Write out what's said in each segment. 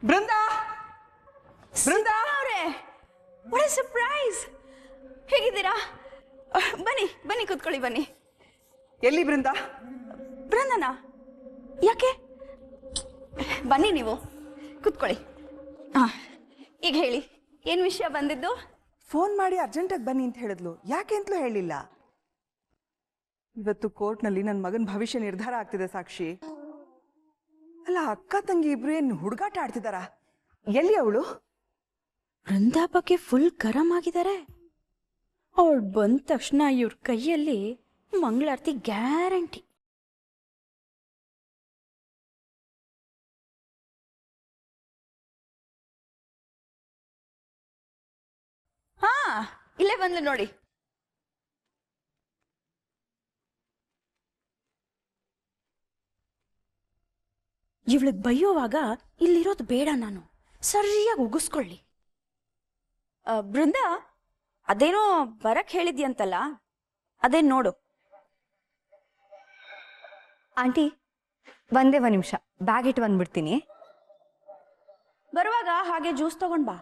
ಬೃಂದಾ ಬೃಂದಾ ಅವರೇ, what A surprise! ಹೇಗಿದ್ದೀರಾ? ಬನ್ನಿ ಬನ್ನಿ ಕೂತ್ಕೊಳ್ಳಿ ಬನ್ನಿ. ಎಲ್ಲಿ ಬೃಂದಾ? ಬೃಂದನಾ? ಯಾಕೆ? ಬನ್ನಿ ನೀವು ಕೂತ್ಕೊಳ್ಳಿ. ಈಗ ಹೇಳಿ, ಏನು ವಿಷಯ ಬಂದಿದ್ದು? ಫೋನ್ ಮಾಡಿ ಅರ್ಜೆಂಟಾಗಿ ಬನ್ನಿ ಅಂತ ಹೇಳಿದ್ಲು, ಯಾಕೆ ಅಂತಲೂ ಹೇಳಿಲ್ಲ. ಇವತ್ತು ಕೋರ್ಟ್ನಲ್ಲಿ ನನ್ನ ಮಗನ ಭವಿಷ್ಯ ನಿರ್ಧಾರ ಆಗ್ತಿದೆ ಸಾಕ್ಷಿ. ಅಲ್ಲ, ಅಕ್ಕ ತಂಗಿ ಇಬ್ರು ಏನು ಹುಡುಗಾಟ ಆಡ್ತಿದಾರ? ಎಲ್ಲಿ ಅವಳು? ಬೃಂದಾ ಬಗ್ಗೆ ಫುಲ್ ಗರಂ ಆಗಿದ್ದಾರೆ. ಅವಳು ಬಂದ ತಕ್ಷಣ ಇವ್ರ ಕೈಯಲ್ಲಿ ಮಂಗಳಾರತಿ ಗ್ಯಾರಂಟಿ. ಹಾ, ಇಲ್ಲೇ ಬಂದ್ಲು ನೋಡಿ. ಇವಳಿಗೆ ಬೈಯೋವಾಗ ಇಲ್ಲಿರೋದು ಬೇಡ, ನಾನು ಸರಿಯಾಗಿ ಉಗಿಸ್ಕೊಳ್ಳಿ. ಬೃಂದಾ, ಅದೇನೋ ಬರಕ್ ಹೇಳಿದ್ಯಂತಲ್ಲ, ಅದೇನ್ ನೋಡು. ಆಂಟಿ, ಒಂದೇ ಒಂದು ನಿಮಿಷ, ಬ್ಯಾಗ್ ಇಟ್ಟು ಬಂದ್ಬಿಡ್ತೀನಿ. ಬರುವಾಗ ಹಾಗೆ ಜ್ಯೂಸ್ ತಗೊಂಡ್ ಬಾ.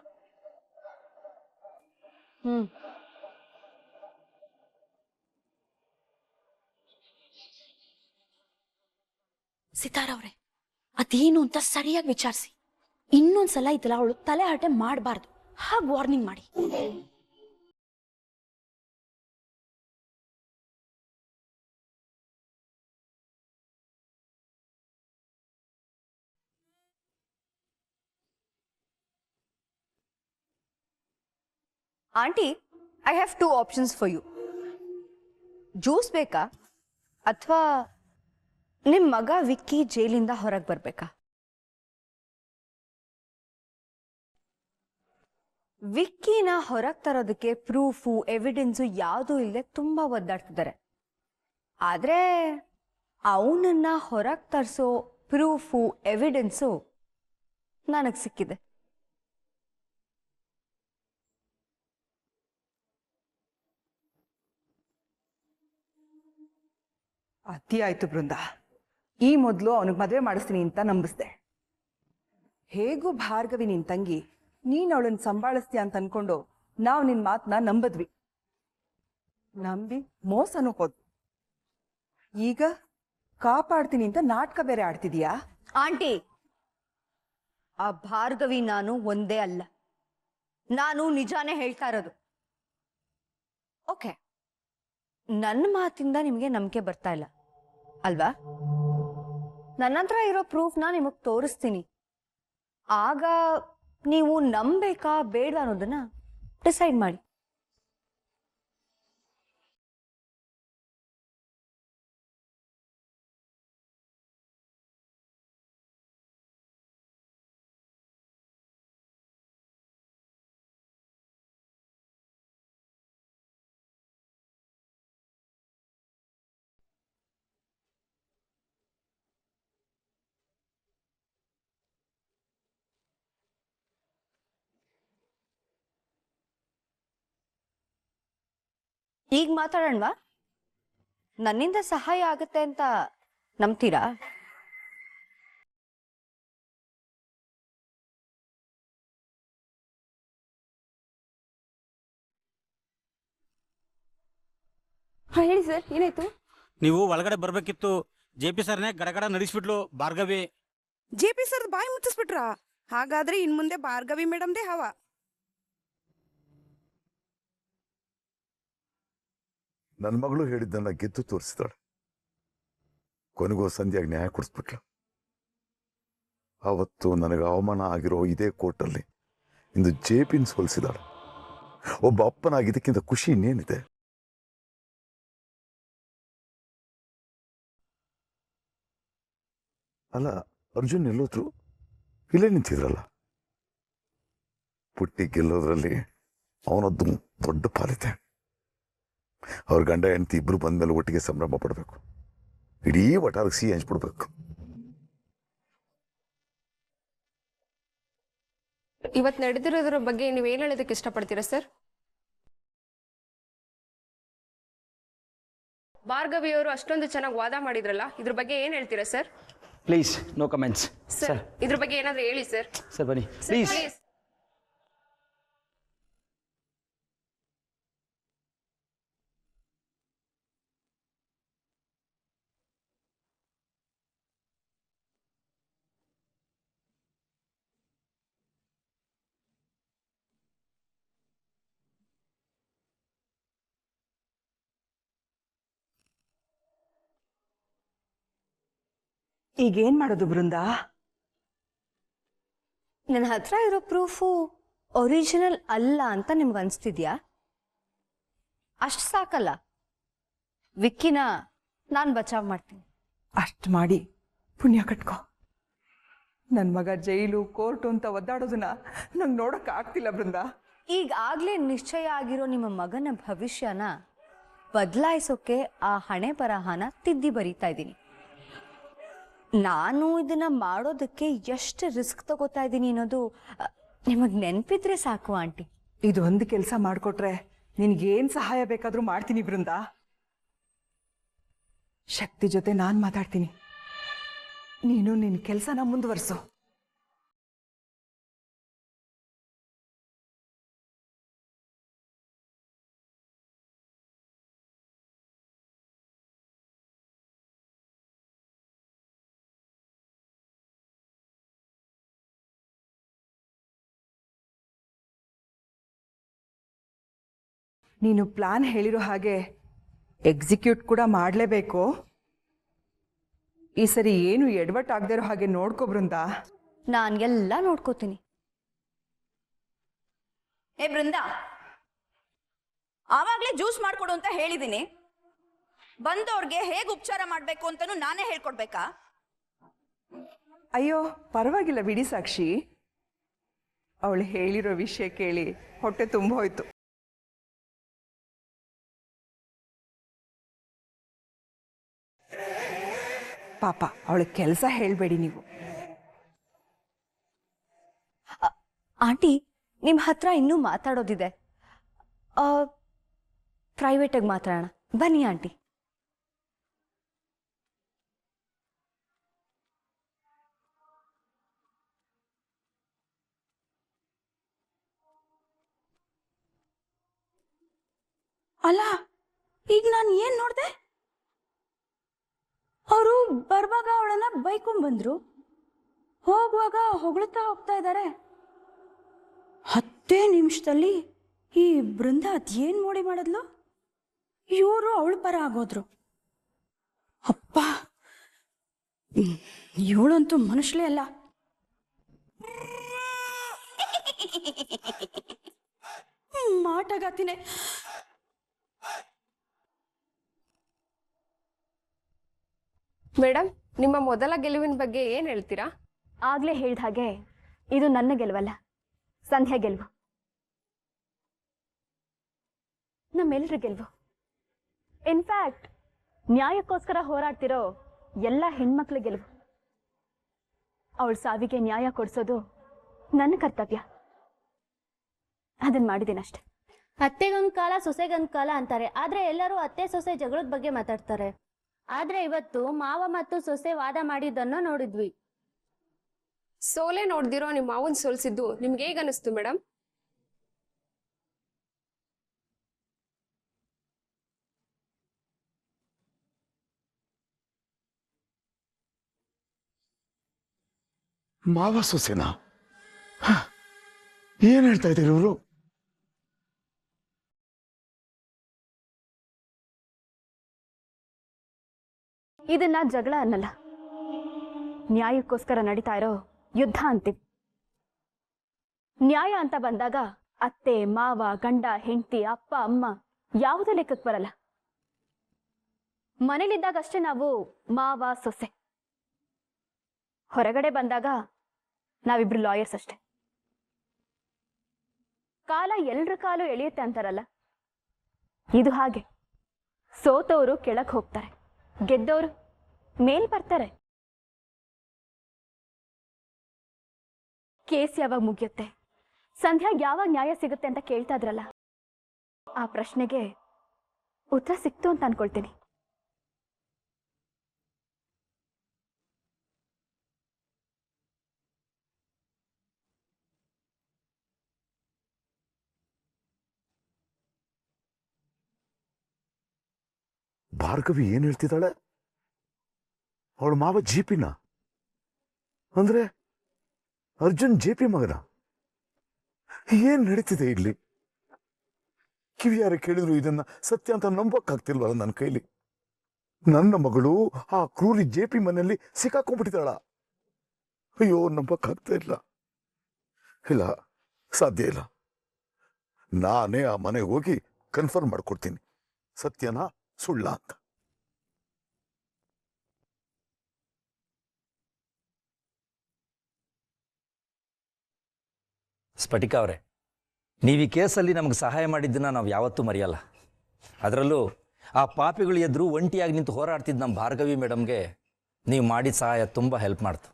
ಸಿತಾರವ್ರೆ, ಅದೇನು ಅಂತ ಸರಿಯಾಗಿ ವಿಚಾರಿಸಿ. ಇನ್ನೊಂದ್ಸಲ ಇದಲ್ಲ ಅವಳು ತಲೆ ಹರಟೆ ಮಾಡಬಾರ್ದು, ಹಾಗೆ ವಾರ್ನಿಂಗ್ ಮಾಡಿ. Aunty, I have 2 options for you. Juice ಬೇಕಾ ಅಥವಾ ನಿಮ್ಮ ಮಗ ವಿಕ್ಕಿ ಜೈಲಿಂದ ಹೊರಗೆ ಬರ್ಬೇಕಾ? ವಿಕ್ಕಿನ ಹೊರಗೆ ತರೋದಕ್ಕೆ ಪ್ರೂಫು ಎವಿಡೆನ್ಸು ಯಾವುದೂ ಇಲ್ಲದೆ ತುಂಬಾ ಒದ್ದಾಡ್ತಿದ್ದಾರೆ. ಆದ್ರೆ ಅವನನ್ನ ಹೊರಗೆ ತರಿಸೋ ಪ್ರೂಫು ಎವಿಡೆನ್ಸು ನನಗೆ ಸಿಕ್ಕಿದೆ. ಅತಿ ಆಯ್ತು ಬೃಂದಾ. ಈ ಮೊದಲು ಅವನಿಗೆ ಮದುವೆ ಮಾಡಿಸ್ತೀನಿ ಅಂತ ನಂಬಿಸ್ದೆ. ಹೇಗೂ ಭಾರ್ಗವಿ ನಿನ್ ತಂಗಿ, ನೀನ್ ಅವಳನ್ನ ಸಂಭಾಳಿಸ್ತೀಯ ಅಂತ ಅನ್ಕೊಂಡು ನಾವು ನಿನ್ ಮಾತನ್ನ ನಂಬದ್ವಿ. ನಂಬಿ ಮೋಸನೂ ಹೋದ್. ಈಗ ಕಾಪಾಡ್ತೀನಿ ಅಂತ ನಾಟಕ ಬೇರೆ ಆಡ್ತಿದೀಯಾ? ಆಂಟಿ, ಆ ಭಾರ್ಗವಿ ನಾನು ಒಂದೇ ಅಲ್ಲ. ನಾನು ನಿಜಾನೇ ಹೇಳ್ತಾ ಇರೋದು. ಓಕೆ, ನನ್ನ ಮಾತಿಂದ ನಿಮಗೆ ನಂಬಿಕೆ ಬರ್ತಾ ಇಲ್ಲ ಅಲ್ವಾ? ನನ್ನ ಹತ್ರ ಇರೋ ಪ್ರೂಫ್ನ ನಿಮಗೆ ತೋರಿಸ್ತೀನಿ. ಆಗ ನೀವು ನಂಬೇಕಾ ಬೇಡ ಅನ್ನೋದನ್ನ ಡಿಸೈಡ್ ಮಾಡಿ. ಈಗ ಮಾತಾಡೋಣವಾ? ನನ್ನಿಂದ ಸಹಾಯ ಆಗುತ್ತೆ ಅಂತ ನಂಬ್ತೀರಾ? ಹೇಳಿ ಸರ್, ಏನಾಯ್ತು? ನೀವು ಒಳಗಡೆ ಬರ್ಬೇಕಿತ್ತು. ಜೆ.ಪಿ. ಸರ್ನೇ ಗಡಗಡ ನಡೆಸ್ಬಿಟ್ಲು ಭಾರ್ಗವಿ. ಜೆ.ಪಿ. ಸರ್ ಬಾಯಿ ಮುಚ್ಚಿಸ್ಬಿಟ್ರ? ಹಾಗಾದ್ರೆ ಇನ್ ಮುಂದೆ ಭಾರ್ಗವಿ ಮೇಡಮ್ದೇ ಹವ. ನನ್ನ ಮಗಳು ಹೇಳಿದ್ದನ್ನ ಗೆದ್ದು ತೋರಿಸಿದಾಳೆ. ಕೊನೆಗೂ ಸಂಧ್ಯಾಗ ನ್ಯಾಯ ಕೊಡಿಸ್ಬಿಟ್ಲು. ಅವತ್ತು ನನಗೆ ಅವಮಾನ ಆಗಿರೋ ಇದೇ ಕೋರ್ಟಲ್ಲಿ ಇಂದು ಜೆ.ಪಿನ್ ಸೋಲಿಸಿದಾಳೆ. ಒಬ್ಬ ಅಪ್ಪನಾಗಿ ಇದಕ್ಕಿಂತ ಖುಷಿ ಇನ್ನೇನಿದೆ? ಅಲ್ಲ, ಅರ್ಜುನ್ ಎಲ್ಲೋದ್ರು? ಇಲ್ಲೇ ನಿಂತಿದ್ರಲ್ಲ. ಪುಟ್ಟಿ ಗೆಲ್ಲೋದ್ರಲ್ಲಿ ಅವನದ್ದು ದೊಡ್ಡ ಪಾಲಿದೆ. ಅವ್ರ ಗಂಡ ಹೆಂಡತಿ ಇಬ್ರು ಬಂದ್ಮೇಲೆ ಒಟ್ಟಿಗೆ ಸಂಭ್ರಮ ಪಡಬೇಕು. ಇಡೀ ವಟಾರಕ್ಕೆ ಸಿಹಿ ಹಂಚ್ಬಿಡ್ಬೇಕು. ಇವತ್ತು ನಡೆದಿರೋದ್ರ ಬಗ್ಗೆ ನೀವು ಏನು ಹೇಳೋದಕ್ಕೆ ಇಷ್ಟಪಡ್ತೀರಾ ಸರ್? ಭಾರ್ಗವಿಯವರು ಅಷ್ಟೊಂದು ಚೆನ್ನಾಗಿ ವಾದ ಮಾಡಿದ್ರಲ್ಲ, ಇದ್ರ ಬಗ್ಗೆ ಏನು ಹೇಳ್ತೀರಾ sir? Please no comments. Sir ಇದ್ರ ಬಗ್ಗೆ ಏನಾದರೂ ಹೇಳಿ ಸರ್. ಸರ್ ಬನ್ನಿ ಪ್ಲೀಸ್. ಪ್ಲೀಸ್. ಈಗೇನ್ ಮಾಡೋದು ಬೃಂದ? ನನ್ನ ಹತ್ರ ಇರೋ ಪ್ರೂಫು ಒರಿಜಿನಲ್ ಅಲ್ಲ ಅಂತ ನಿಮ್ಗೆ ಅನಿಸ್ತಿದ್ಯಾ? ಅಷ್ಟು ಸಾಕಲ್ಲ, ವಿಕ್ಕಿನ ನಾನು ಬಚಾವ್ ಮಾಡ್ತೀನಿ. ಅಷ್ಟು ಮಾಡಿ ಪುಣ್ಯ ಕಟ್ಕೋ. ನನ್ನ ಮಗ ಜೈಲು ಕೋರ್ಟು ಅಂತ ಒದ್ದಾಡೋದನ್ನ ನಂಗೆ ನೋಡಕ್ ಆಗ್ತಿಲ್ಲ ಬೃಂದ. ಈಗಾಗಲೇ ನಿಶ್ಚಯ ಆಗಿರೋ ನಿಮ್ಮ ಮಗನ ಭವಿಷ್ಯನ ಬದಲಾಯಿಸೋಕೆ ಆ ಹಣೆ ಬರಹನ ತಿದ್ದಿ ಬರೀತಾ ಇದ್ದೀನಿ. ನಾನು ಇದನ್ನ ಮಾಡೋದಕ್ಕೆ ಎಷ್ಟು ರಿಸ್ಕ್ ತಗೋತಾ ಇದ್ದೀನಿ ಅನ್ನೋದು ನಿಮಗೆ ನೆನಪಿದ್ರೆ ಸಾಕು ಆಂಟಿ. ಇದೊಂದು ಕೆಲಸ ಮಾಡಿಕೊಟ್ರೆ ನಿನಗೇನು ಸಹಾಯ ಬೇಕಾದರೂ ಮಾಡ್ತೀನಿ ಬೃಂದ. ಶಕ್ತಿ ಜೊತೆ ನಾನು ಮಾತಾಡ್ತೀನಿ, ನೀನು ನಿನ್ನ ಕೆಲಸನ ಮುಂದುವರಿಸು. ನೀನು ಪ್ಲಾನ್ ಹೇಳಿರೋ ಹಾಗೆ ಎಕ್ಸಿಕ್ಯೂಟ್ ಕೂಡ ಮಾಡಲೇಬೇಕು. ಈ ಸರಿ ಏನು ಎಡವಟ್ಟಾಗದೇ ಇರೋ ಹಾಗೆ ನೋಡ್ಕೊ ಬೃಂದ. ನಾನು ಎಲ್ಲ ನೋಡ್ಕೋತೀನಿ. ಏ ಬೃಂದ, ಆವಾಗಲೇ ಜ್ಯೂಸ್ ಮಾಡ್ಕೊಡು ಅಂತ ಹೇಳಿದ್ದೀನಿ. ಬಂದವ್ರಿಗೆ ಹೇಗೆ ಉಪಚಾರ ಮಾಡಬೇಕು ಅಂತನೂ ನಾನೇ ಹೇಳ್ಕೊಡ್ಬೇಕಾ? ಅಯ್ಯೋ ಪರವಾಗಿಲ್ಲ ಬಿಡಿ ಸಾಕ್ಷಿ, ಅವಳು ಹೇಳಿರೋ ವಿಷಯ ಕೇಳಿ ಹೊಟ್ಟೆ ತುಂಬ ಹೋಯ್ತು. ಪಾಪ ಅವಳಿಗೆ ಕೆಲಸ ಹೇಳಬೇಡಿ ನೀವು. ಆಂಟಿ, ನಿಮ್ಮ ಹತ್ರ ಇನ್ನೂ ಮಾತಾಡೋದಿದೆ. ಪ್ರೈವೇಟಾಗಿ ಮಾತಾಡೋಣ ಬನ್ನಿ ಆಂಟಿ. ಅಲ್ಲ, ಈಗ ನಾನು ಏನ್ ನೋಡ್ದೆ? ಅವರು ಬರುವಾಗ ಅವಳನ್ನ ಬೈಕೊಂಡ್ ಬಂದ್ರು, ಹೋಗುವಾಗ ಹೊಗಳ್ತಾ ಹೋಗ್ತಾ ಇದ್ದಾರೆ. 10 ನಿಮಿಷದಲ್ಲಿ ಈ ಬೃಂದ ಅದೇನ್ ಮೋಡಿ ಮಾಡಿದ್ಲು? ಇವರು ಅವಳ ಪರ ಆಗೋದ್ರು. ಅಪ್ಪ, ಇವಳಂತೂ ಮನುಷ್ಯಲೇ ಅಲ್ಲ. ಮಾಟಗಾತಿನೇ. ಮೇಡಮ್, ನಿಮ್ಮ ಮೊದಲ ಗೆಲುವಿನ ಬಗ್ಗೆ ಏನು ಹೇಳ್ತೀರಾ? ಆಗ್ಲೇ ಹೇಳಿದ ಹಾಗೆ ಇದು ನನ್ನ ಗೆಲುವಲ್ಲ, ಸಂಧ್ಯಾ ಗೆಲುವು, ನಮ್ಮೆಲ್ಲರ ಗೆಲುವು. ಇನ್ಫ್ಯಾಕ್ಟ್ ನ್ಯಾಯಕ್ಕೋಸ್ಕರ ಹೋರಾಡ್ತಿರೋ ಎಲ್ಲ ಹೆಣ್ಮಕ್ಳ ಗೆಲುವು. ಅವಳ ಸಾವಿಗೆ ನ್ಯಾಯ ಕೊಡಿಸೋದು ನನ್ನ ಕರ್ತವ್ಯ. ಅದನ್ನ ಮಾಡಿದ್ದೀನಷ್ಟೆ. ಅತ್ತೆಗೊಂದು ಕಾಲ ಸೊಸೆಗೊಂದು ಕಾಲ ಅಂತಾರೆ, ಆದ್ರೆ ಎಲ್ಲರೂ ಅತ್ತೆ ಸೊಸೆ ಜಗಳದ ಬಗ್ಗೆ ಮಾತಾಡ್ತಾರೆ. ಆದ್ರೆ ಇವತ್ತು ಮಾವ ಮತ್ತು ಸೊಸೆ ವಾದ ಮಾಡಿದ್ದನ್ನು ನೋಡಿದ್ವಿ. ಸೋಲೆ ನೋಡ್ದಿರೋ ನಿಮ್ಮ ಮಾವನ್ ಸೋಲ್ಸಿದ್ದು ನಿಮ್ಗೆ ಹೇಗ ಅನಿಸ್ತು ಮೇಡಮ್? ಮಾವ ಸೊಸೆನಾ? ಏನ್ ಹೇಳ್ತಾ ಇದ್ದೀರಿ ಇವರು? ಇದನ್ನ ಜಗಳ ಅನ್ನಲ್ಲ, ನ್ಯಾಯಕ್ಕೋಸ್ಕರ ನಡೀತಾ ಇರೋ ಯುದ್ಧ ಅಂತೀವಿ. ನ್ಯಾಯ ಅಂತ ಬಂದಾಗ ಅತ್ತೆ ಮಾವ ಗಂಡ ಹೆಂಡತಿ ಅಪ್ಪ ಅಮ್ಮ ಯಾವುದೇ ಲೆಕ್ಕಕ್ಕೆ ಬರಲ್ಲ. ಮನೇಲಿದ್ದಾಗಷ್ಟೇ ನಾವು ಮಾವ ಸೊಸೆ, ಹೊರಗಡೆ ಬಂದಾಗ ನಾವಿಬ್ರು ಲಾಯರ್ಸ್ ಅಷ್ಟೆ. ಕಾಲ ಎಲ್ರ ಕಾಲು ಎಳೆಯುತ್ತೆ ಅಂತಾರಲ್ಲ, ಇದು ಹಾಗೆ. ಸೋತವರು ಕೆಳಕ್ ಹೋಗ್ತಾರೆ, ಗೆದ್ದವರು ಮೇಲ್ ಬರ್ತಾರೆ. ಕೇಸ್ ಯಾವಾಗ ಮುಗಿಯುತ್ತೆ, ಸಂಧ್ಯಾಗ್ ಯಾವಾಗ ನ್ಯಾಯ ಸಿಗುತ್ತೆ ಅಂತ ಕೇಳ್ತಾ ಇದ್ರಲ್ಲ, ಆ ಪ್ರಶ್ನೆಗೆ ಉತ್ತರ ಸಿಕ್ತು ಅಂತ ಅನ್ಕೊಳ್ತೀನಿ. ಭಾರ್ಗವಿ ಏನ್ ಹೇಳ್ತಿದ್ದಾಳೆ? ಅವಳ ಮಾವ ಜಿಪಿನ ಅಂದ್ರೆ ಅರ್ಜುನ್ ಜೆಪಿ ಮಗನ? ಏನ್ ನಡೀತಿದೆ ಇಲ್ಲಿ? ಕಿವಿಯಾರ ಕೇಳಿದ್ರು ಇದನ್ನ ಸತ್ಯ ಅಂತ ನಂಬಕ್ಕಾಗ್ತಿಲ್ವಲ್ಲ ನನ್ನ ಕೈಲಿ. ನನ್ನ ಮಗಳು ಆ ಕ್ರೂರಿ ಜೆಪಿ ಮನೆಯಲ್ಲಿ ಸಿಕ್ಕಾಕೊಂಡ್ಬಿಟ್ಟಿದ್ದಾಳ. ಅಯ್ಯೋ, ನಂಬಕ್ಕಾಗ್ತಾ ಇಲ್ಲ. ಇಲ್ಲ, ಸಾಧ್ಯ ಇಲ್ಲ. ನಾನೇ ಆ ಮನೆಗೆ ಹೋಗಿ ಕನ್ಫರ್ಮ್ ಮಾಡ್ಕೊಡ್ತೀನಿ ಸತ್ಯನ ಸುಳ್ಳ ಅಂತ. ಸ್ಫಟಿಕ ಅವರೇ, ನೀವು ಈ ಕೇಸಲ್ಲಿ ನಮಗೆ ಸಹಾಯ ಮಾಡಿದ್ದನ್ನ ನಾವು ಯಾವತ್ತೂ ಮರೆಯಲ್ಲ. ಅದರಲ್ಲೂ ಆ ಪಾಪಿಗಳು ಎದುರು ಒಂಟಿಯಾಗಿ ನಿಂತು ಹೋರಾಡ್ತಿದ್ದ ನಮ್ಮ ಭಾರ್ಗವಿ ಮೇಡಮ್ಗೆ ನೀವು ಮಾಡಿದ ಸಹಾಯ ತುಂಬ ಹೆಲ್ಪ್ ಮಾಡ್ತು.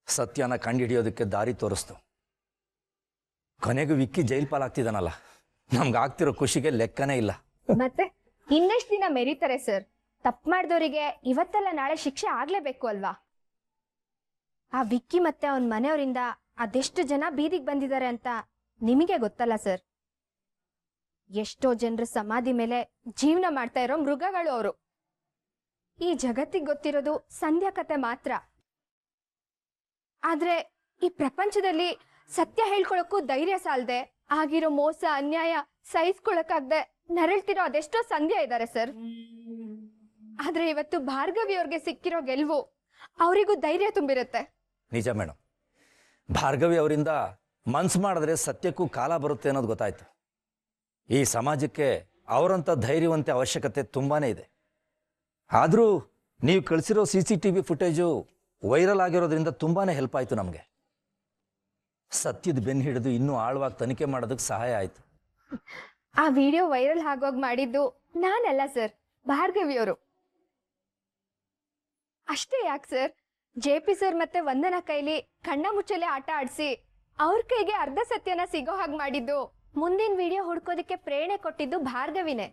ಸತ್ಯನ ಕಂಡುಹಿಡಿಯೋದಕ್ಕೆ ದಾರಿ ತೋರಿಸ್ತು. ಕೊನೆಗೂ ವಿಕ್ಕಿ ಜೈಲ್ ಪಾಲಾಗ್ತಿದ್ದಾನಲ್ಲ, ನಮ್ಗೆ ಆಗ್ತಿರೋ ಖುಷಿಗೆ ಲೆಕ್ಕನೇ ಇಲ್ಲ. ಮತ್ತೆ ಇನ್ನೆಷ್ಟು ದಿನ ಮೆರೀತಾರೆ ಸರ್? ತಪ್ಪು ಮಾಡಿದವರಿಗೆ ಇವತ್ತೆಲ್ಲ ನಾಳೆ ಶಿಕ್ಷೆ ಆಗ್ಲೇಬೇಕು ಅಲ್ವಾ? ಆ ವಿಕ್ಕಿ ಮತ್ತೆ ಅವನ ಮನೆಯವರಿಂದ ಅದೆಷ್ಟು ಜನ ಬೀದಿಗೆ ಬಂದಿದ್ದಾರೆ ಅಂತ ನಿಮಗೆ ಗೊತ್ತಲ್ಲ ಸರ್? ಎಷ್ಟೋ ಜನರ ಸಮಾಧಿ ಮೇಲೆ ಜೀವನ ಮಾಡ್ತಾ ಇರೋ ಮೃಗಗಳು ಅವರು. ಈ ಜಗತ್ತಿಗೆ ಗೊತ್ತಿರೋದು ಸಂಧ್ಯಾ ಕತೆ ಮಾತ್ರ. ಆದ್ರೆ ಈ ಪ್ರಪಂಚದಲ್ಲಿ ಸತ್ಯ ಹೇಳ್ಕೊಳಕ್ಕೂ ಧೈರ್ಯ ಸಾಲದೆ, ಆಗಿರೋ ಮೋಸ ಅನ್ಯಾಯ ಸಹಿಸ್ಕೊಳಕ್ಕಾಗ್ದೆ ನರಳ್ತಿರೋ ಅದೆಷ್ಟೋ ಸಂಧ್ಯಾ ಇದ್ದಾರೆ ಸರ್. ಆದ್ರೆ ಇವತ್ತು ಭಾರ್ಗವಿ ಅವ್ರಿಗೆ ಸಿಕ್ಕಿರೋ ಗೆಲುವು ಅವರಿಗೂ ಧೈರ್ಯ ತುಂಬಿರುತ್ತೆ. ನಿಜ ಮೇಡಮ್, ಭಾರ್ಗವಿ ಅವರಿಂದ ಮನ್ಸು ಮಾಡಿದ್ರೆ ಸತ್ಯಕ್ಕೂ ಕಾಲ ಬರುತ್ತೆ ಅನ್ನೋದು ಗೊತ್ತಾಯ್ತು. ಈ ಸಮಾಜಕ್ಕೆ ಅವರಂಥ ಧೈರ್ಯವಂತ ಅವಶ್ಯಕತೆ ತುಂಬಾ ಇದೆ. ಆದರೂ ನೀವು ಕಳಿಸಿರೋ CCTV ಫುಟೇಜು ವೈರಲ್ ಆಗಿರೋದ್ರಿಂದ ತುಂಬಾ ಹೆಲ್ಪ್ ಆಯಿತು ನಮಗೆ. ಸತ್ಯದ ಬೆನ್ನು ಹಿಡಿದು ಇನ್ನೂ ಆಳವಾಗಿ ತನಿಖೆ ಮಾಡೋದಕ್ಕೆ ಸಹಾಯ ಆಯಿತು. ಆ ವಿಡಿಯೋ ವೈರಲ್ ಆಗೋಗ್ ಮಾಡಿದ್ದು ನಾನಲ್ಲ ಸರ್, ಭಾರ್ಗವಿಯವರು. ಅಷ್ಟೇ ಯಾಕೆ ಸರ್, JP ಸರ್ ಮತ್ತೆ ವಂದನಾ ಕೈಲಿ ಕಣ್ಣ ಮುಚ್ಚಲೆ ಆಟ ಆಡಿಸಿ ಅವ್ರ ಕೈಗೆ ಅರ್ಧ ಸತ್ಯನ ಸಿಗೋ ಹಾಗೆ ಮಾಡಿದ್ದು, ಮುಂದಿನ ವಿಡಿಯೋ ಹುಡ್ಕೋದಕ್ಕೆ ಪ್ರೇರಣೆ ಕೊಟ್ಟಿದ್ದು ಭಾರ್ಗವಿನೇ.